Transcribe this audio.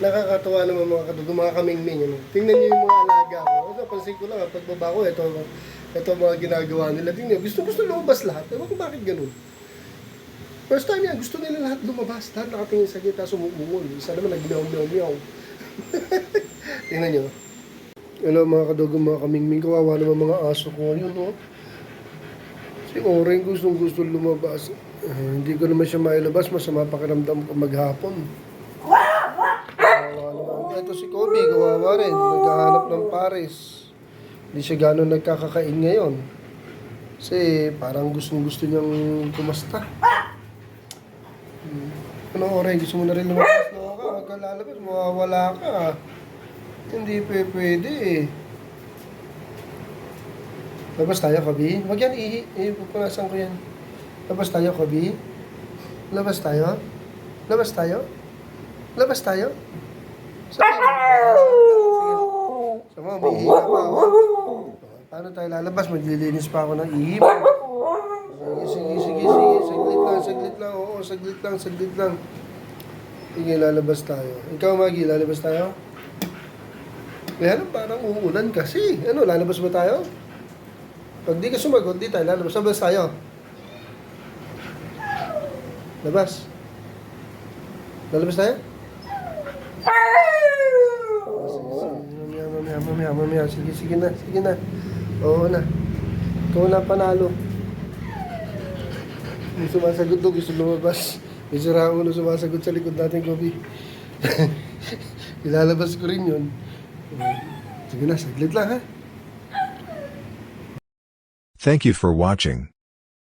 Nakakatawa naman mga kadugo, mga kamingming. Ano? Tingnan niyo yung mga alaga ko. Napansin ko lang, pagbaba ko, ito mga ginagawa nila. Tingnan niyo, gusto lumabas lahat. Ewan ko bakit ganun. First time yan, gusto nila lahat lumabas. Lahat nakatingin sa kita, sumubungol. Isa naman nag-meow-meow-meow. Tingnan niyo. Ano mga kadugo, mga kamingming, kawawa naman mga aso ko ngayon, no? Si Oren gustong-gusto lumabas. Hindi ko naman siya mailabas, masama pakiramdam ko maghapon. Ito si Kobe, kawawa rin. Naghahanap ng pares. Hindi siya gano'n nagkakakain ngayon. Kasi parang gustong-gusto niyang kumasta. Ano Oren, gusto mo na rin lumabas? No ka, huwag ka lalabas, mawawala ka. Hindi pwede eh. Labas tayo, Kobe. Huwag yan, pupunasan ko yan. Labas tayo, Kobe. Labas tayo. Labas tayo. Labas tayo. Sige. Sama, may ihi ka pa ako. Paano tayo lalabas? Maglilinis pa ako ng ihi. Sige. Saglit lang. Oo, saglit lang. Sige, lalabas tayo. Ikaw, Maggie, lalabas tayo? Kaya parang uulan kasi. Ano, lalabas ba tayo? Pag di ka sumagot, di tayo lalabas. Labas tayo. Labas. Lalabas tayo? Mamaya. Sige na. Oo na. Ikaw na panalo. Yung sumasagot doon, gusto lumabas. May sira ulo sumasagot sa likod natin, Kobe. Ilalabas ko rin yun. Sige na, saglit lang ha. Thank you for watching.